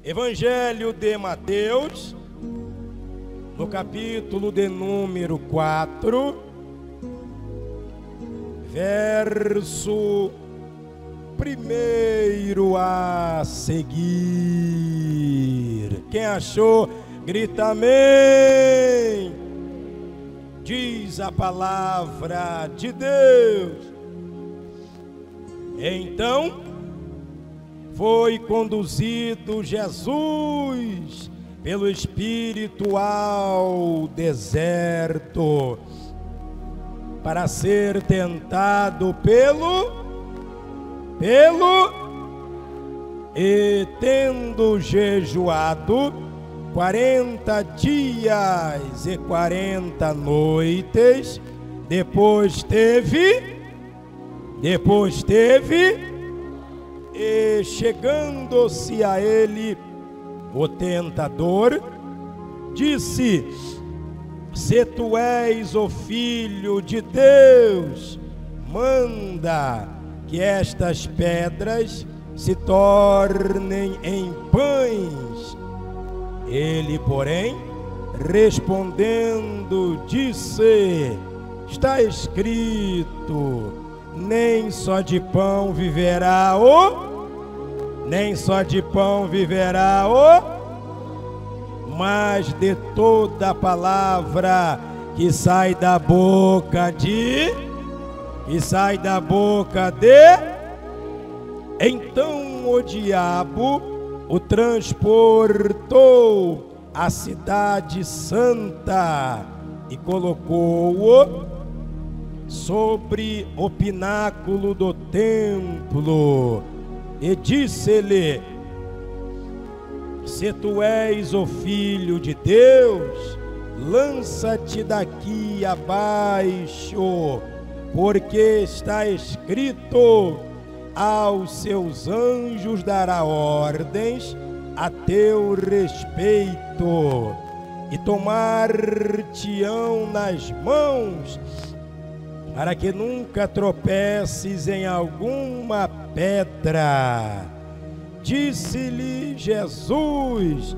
Evangelho de Mateus, no capítulo de número 4, verso 1 a seguir. Quem achou, grita amém. Diz a palavra de Deus. Então foi conduzido Jesus pelo Espírito ao deserto para ser tentado e tendo jejuado 40 dias e 40 noites, depois teve, e chegando-se a ele o tentador, disse: se tu és o Filho de Deus, manda que estas pedras se tornem em pães. Ele, porém, respondendo, disse: está escrito, nem só de pão viverá mas de toda palavra que sai da boca de. Então o diabo o transportou à cidade santa e colocou-o sobre o pináculo do templo e disse-lhe: se tu és o Filho de Deus, lança-te daqui abaixo, porque está escrito, aos seus anjos dará ordens a teu respeito, e tomar-te-ão nas mãos, para que nunca tropeces em alguma pedra. Disse-lhe Jesus: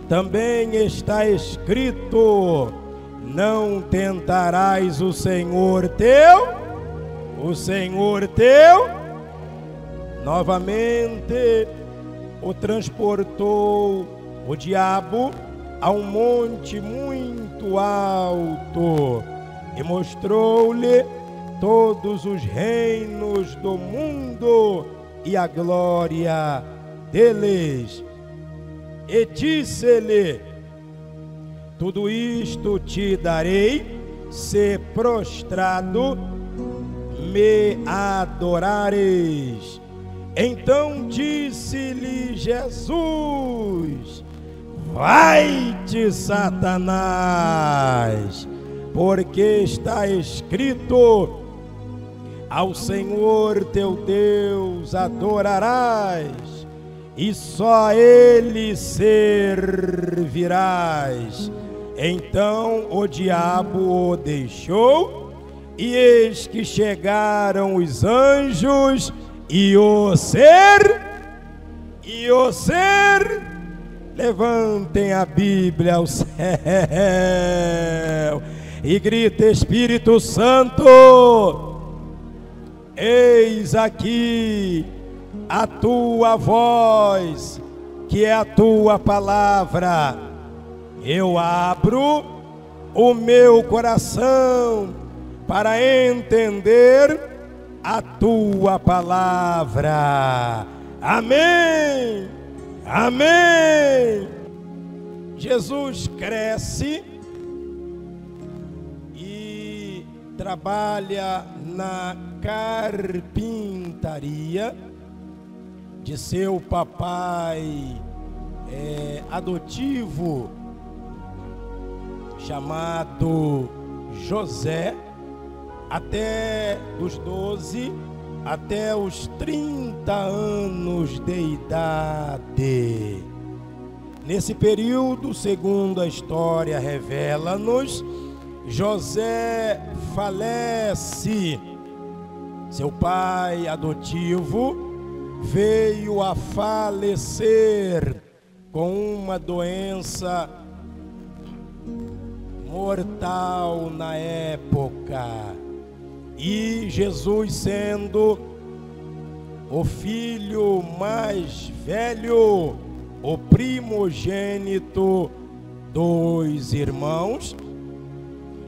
também está escrito, não tentarás o Senhor teu. Novamente o transportou o diabo a um monte muito alto e mostrou-lhe todos os reinos do mundo e a glória deles. E disse-lhe: tudo isto te darei, se prostrado me adorares. Então disse-lhe Jesus: vai-te, Satanás, porque está escrito, ao Senhor teu Deus adorarás, e só a Ele servirás. Então o diabo o deixou, e eis que chegaram os anjos, e o ser, levantem a Bíblia ao céu e grite: Espírito Santo, eis aqui a tua voz, que é a tua palavra. Eu abro o meu coração para entender a tua palavra. Amém. Amém. Jesus cresce e trabalha na carpintaria de seu papai adotivo, chamado José, até os 12 até os 30 anos de idade. Nesse período, segundo a história revela-nos, José falece. Seu pai adotivo veio a falecer com uma doença mortal na época. E Jesus, sendo o filho mais velho, o primogênito dos irmãos,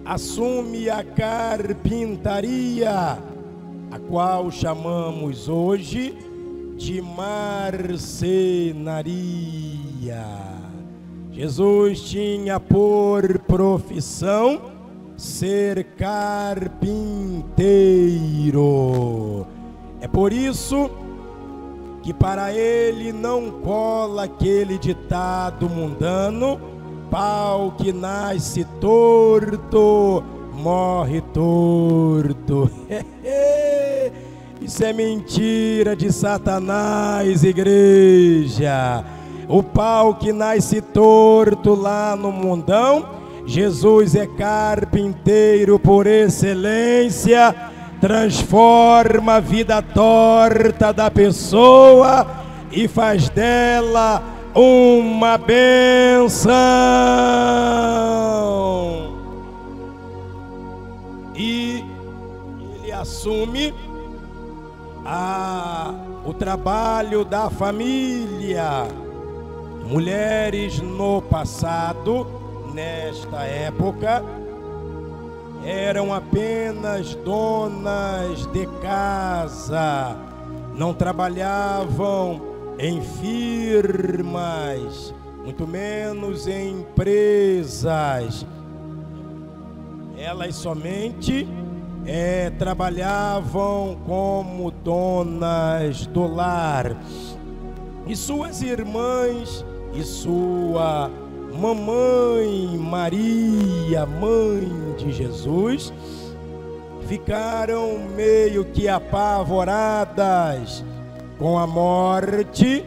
assume a carpintaria, a qual chamamos hoje de marcenaria. Jesus tinha por profissão ser carpinteiro. É por isso que para ele não cola aquele ditado mundano: pau que nasce torto, morre torto. Isso é mentira de Satanás, igreja. O pau que nasce torto lá no mundão, Jesus é carpinteiro por excelência, transforma a vida torta da pessoa e faz dela uma bênção. E ele assume o trabalho da família. Mulheres no passado, nesta época, eram apenas donas de casa, não trabalhavam em firmas, muito menos em empresas. Elas somente trabalhavam como donas do lar. E suas irmãs e sua mamãe Maria, mãe de Jesus, ficaram meio que apavoradas com a morte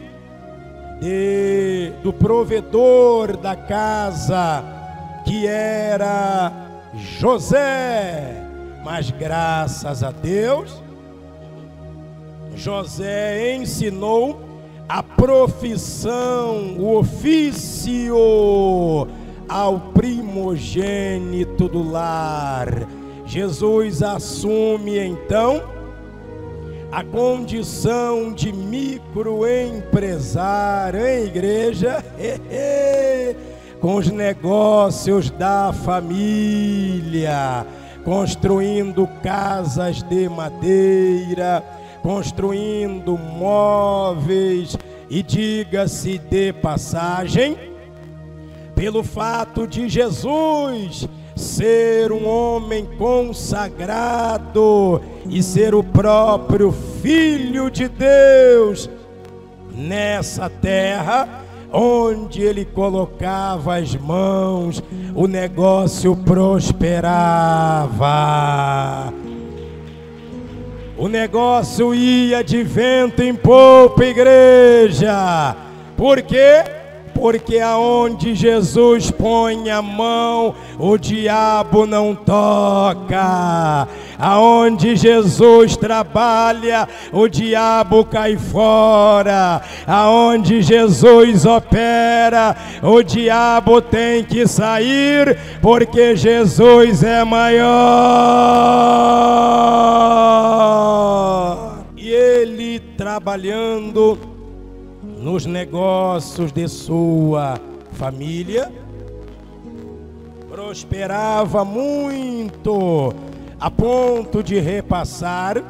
do provedor da casa, que era José. Mas graças a Deus, José ensinou a profissão, o ofício ao primogênito do lar. Jesus assume então a condição de microempresário, hein, igreja? Com os negócios da família, construindo casas de madeira, construindo móveis. E diga-se de passagem, pelo fato de Jesus ser um homem consagrado e ser o próprio Filho de Deus, nessa terra onde ele colocava as mãos, o negócio prosperava. O negócio ia de vento em popa, igreja. Por quê? Porque aonde Jesus põe a mão, o diabo não toca. Aonde Jesus trabalha, o diabo cai fora. Aonde Jesus opera, o diabo tem que sair, porque Jesus é maior. E ele trabalhando nos negócios de sua família, prosperava muito, a ponto de repassar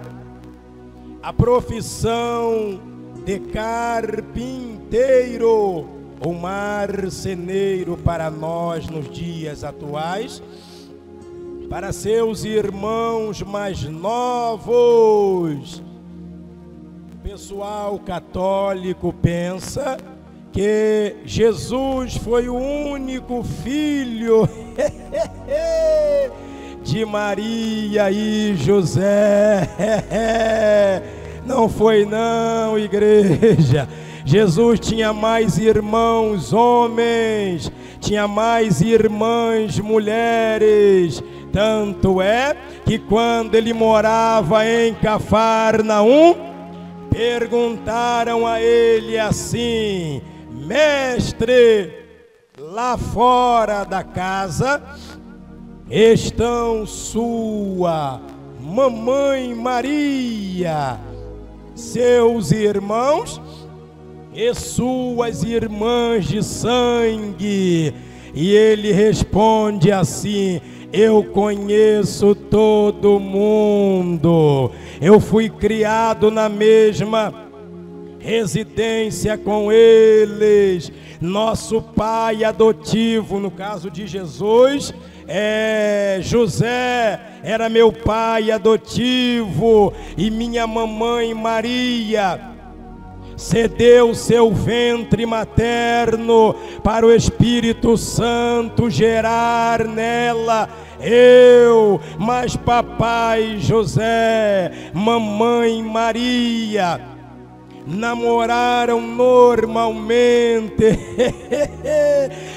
a profissão de carpinteiro ou marceneiro para nós nos dias atuais, para seus irmãos mais novos. O pessoal católico pensa que Jesus foi o único filho de Maria e José. Não foi não, igreja. Jesus tinha mais irmãos homens, tinha mais irmãs mulheres. Tanto é que quando ele morava em Cafarnaum, perguntaram a ele assim: Mestre, lá fora da casa estão sua mamãe Maria, seus irmãos e suas irmãs de sangue. E ele responde assim: eu conheço todo mundo, eu fui criado na mesma residência com eles. Nosso pai adotivo, no caso de Jesus, José era meu pai adotivo, e minha mamãe Maria cedeu seu ventre materno para o Espírito Santo gerar nela mas papai José, mamãe Maria namoraram normalmente,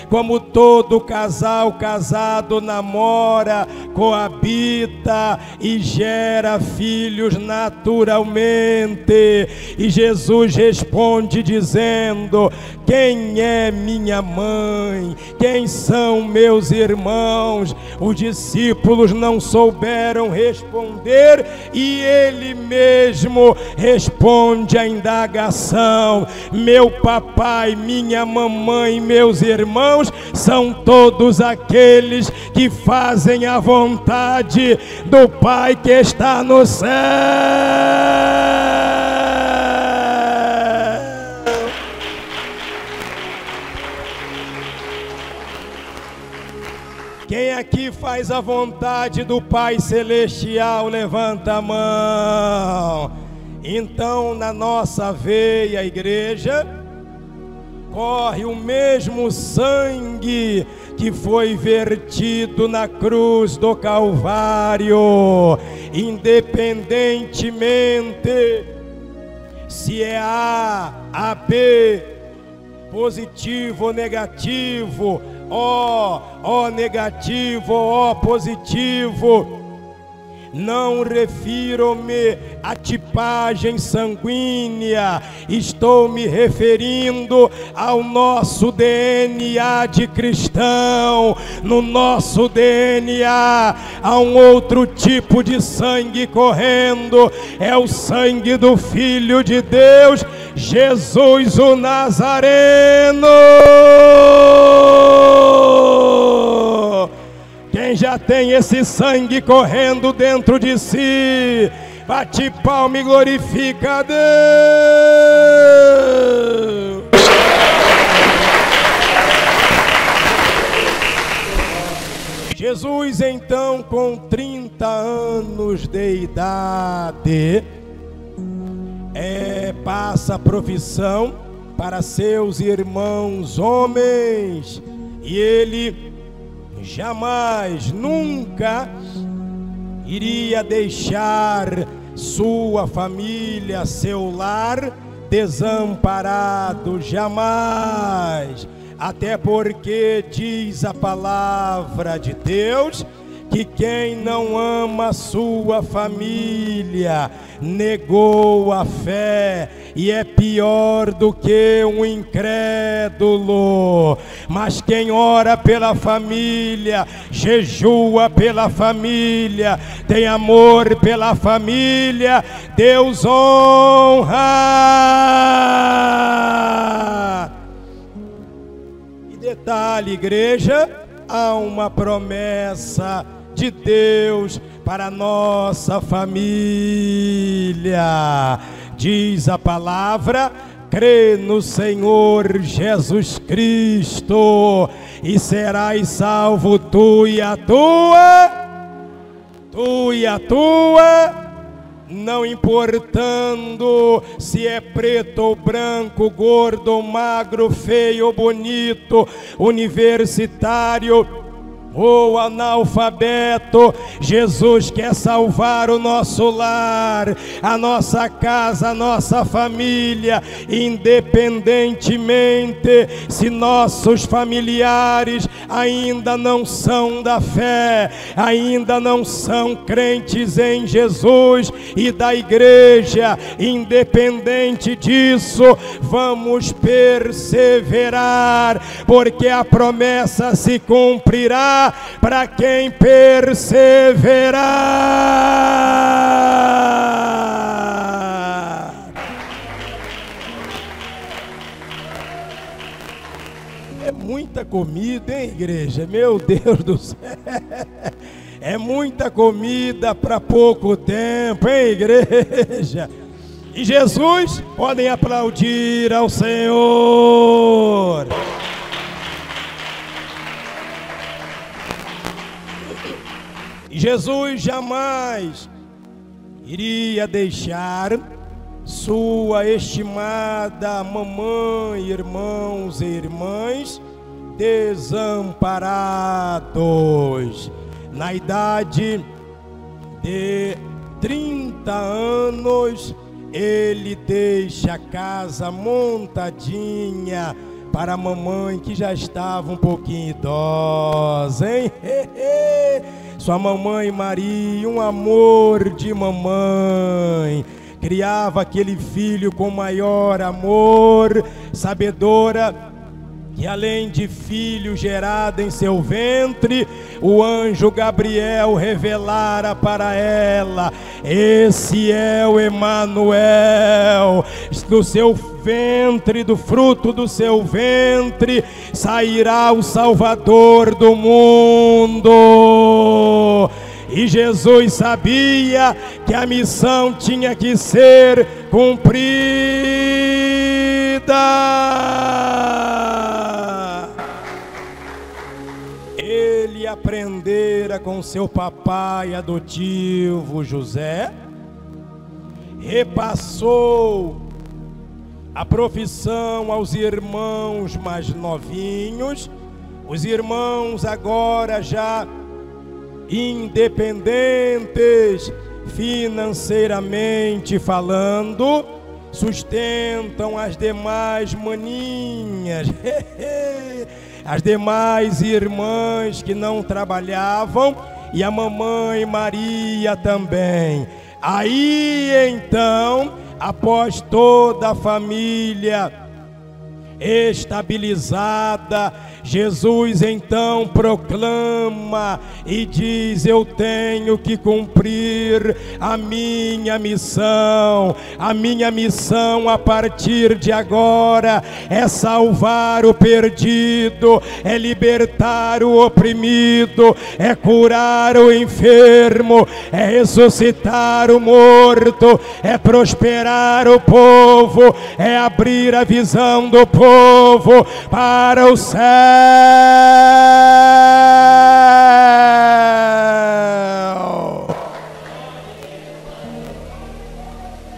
como todo casal casado namora, coabita e gera filhos naturalmente. E Jesus responde dizendo: quem é minha mãe? Quem são meus irmãos? Os discípulos não souberam responder, e ele mesmo responde a indagação: meu papai, minha mamãe, meus irmãos são todos aqueles que fazem a vontade do Pai que está no céu. Quem aqui faz a vontade do Pai Celestial, levanta a mão. Então, na nossa veia, igreja, corre o mesmo sangue que foi vertido na cruz do Calvário, independentemente se é A, AB, positivo ou negativo, O negativo, O positivo. Não refiro-me à tipagem sanguínea, estou me referindo ao nosso DNA de cristão. No nosso DNA há um outro tipo de sangue correndo, é o sangue do Filho de Deus, Jesus o Nazareno. Quem já tem esse sangue correndo dentro de si, bate palma e glorifica a Deus. Jesus, então, com 30 anos de idade, passa a profissão para seus irmãos homens, e ele jamais, nunca iria deixar sua família, seu lar desamparado, jamais. Até porque diz a palavra de Deus que quem não ama sua família negou a fé e é pior do que um incrédulo. Mas quem ora pela família, jejua pela família, tem amor pela família, Deus honra. E detalhe, igreja, há uma promessa de Deus para a nossa família. Diz a palavra: crê no Senhor Jesus Cristo e serás salvo tu e a tua, não importando se é preto ou branco, gordo ou magro, feio ou bonito, universitário ou analfabeto, Jesus quer salvar o nosso lar, a nossa casa, a nossa família, independentemente se nossos familiares ainda não são da fé, ainda não são crentes em Jesus e da igreja. Independente disso, vamos perseverar, porque a promessa se cumprirá para quem perseverar. É muita comida, hein, igreja? Meu Deus do céu. É muita comida para pouco tempo, hein, igreja? E Jesus, podem aplaudir ao Senhor. Jesus jamais iria deixar sua estimada mamãe, irmãos e irmãs desamparados. Na idade de 30 anos, ele deixa a casa montadinha para a mamãe que já estava um pouquinho idosa, hein? Sua mamãe Maria, um amor de mamãe, criava aquele filho com maior amor, sabedora que além de filho gerado em seu ventre, o anjo Gabriel revelara para ela: esse é o Emanuel, do seu ventre, do fruto do seu ventre, sairá o Salvador do mundo. E Jesus sabia que a missão tinha que ser cumprida. Ele aprendera com seu papai adotivo José, repassou a profissão aos irmãos mais novinhos. Os irmãos agora já independentes financeiramente falando, sustentam as demais maninhas, as demais irmãs que não trabalhavam, e a mamãe Maria também. Aí então, após toda a família estabilizada, Jesus então proclama e diz: eu tenho que cumprir a minha missão. A minha missão a partir de agora é salvar o perdido, é libertar o oprimido, é curar o enfermo, é ressuscitar o morto, é prosperar o povo, é abrir a visão do povo para o céu.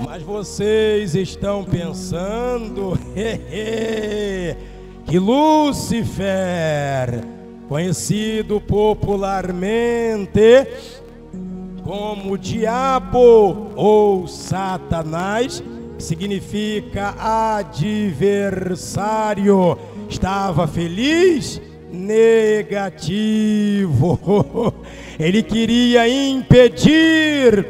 Mas vocês estão pensando que Lúcifer, conhecido popularmente como diabo ou Satanás, significa adversário, estava feliz? Negativo. Ele queria impedir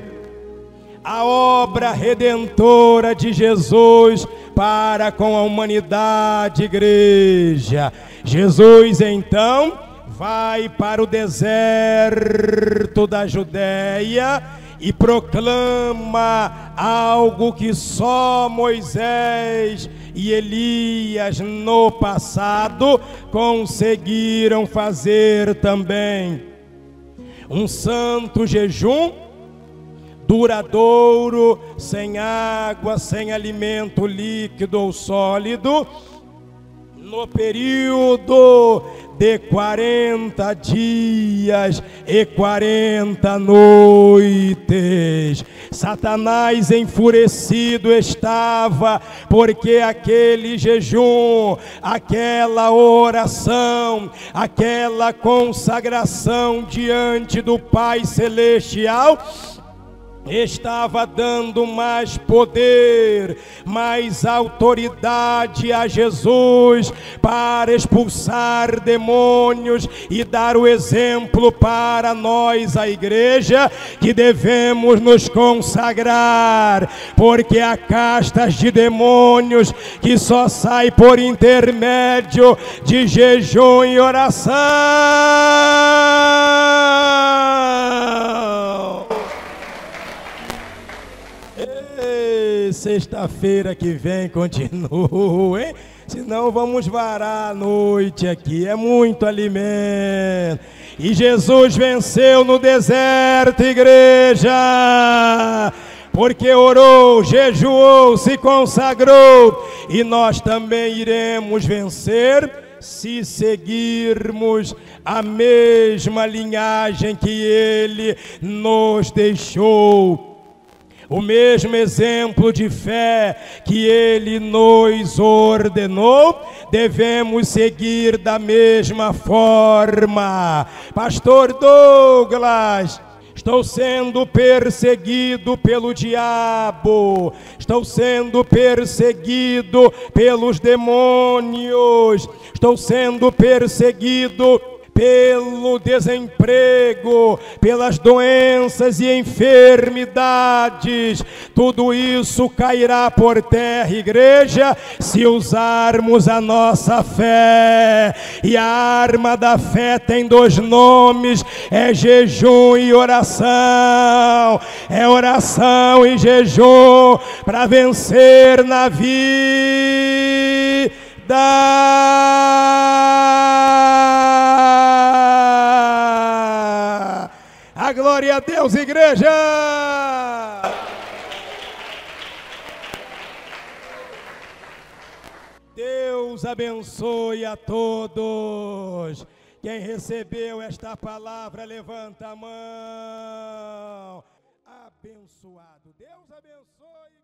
a obra redentora de Jesus para com a humanidade, igreja. Jesus então vai para o deserto da Judéia e proclama algo que só Moisés e Elias no passado conseguiram fazer também. Um santo jejum duradouro, sem água, sem alimento líquido ou sólido, no período de 40 dias e 40 noites. Satanás enfurecido estava, porque aquele jejum, aquela oração, aquela consagração diante do Pai Celestial estava dando mais poder, mais autoridade a Jesus para expulsar demônios e dar o exemplo para nós, a igreja, que devemos nos consagrar, porque há castas de demônios que só sai por intermédio de jejum e oração. Sexta-feira que vem continua, hein? Senão vamos varar a noite aqui, é muito alimento. E Jesus venceu no deserto, igreja, porque orou, jejuou, se consagrou, e nós também iremos vencer se seguirmos a mesma linhagem que Ele nos deixou. O mesmo exemplo de fé que Ele nos ordenou, devemos seguir da mesma forma. Pastor Douglas, estou sendo perseguido pelo diabo, estou sendo perseguido pelos demônios, estou sendo perseguido pelo desemprego, pelas doenças e enfermidades. Tudo isso cairá por terra, igreja, se usarmos a nossa fé. E a arma da fé tem 2 nomes, é jejum e oração. É oração e jejum para vencer na vida. A glória a Deus, igreja! Deus abençoe a todos. Quem recebeu esta palavra, levanta a mão. Abençoado. Deus abençoe.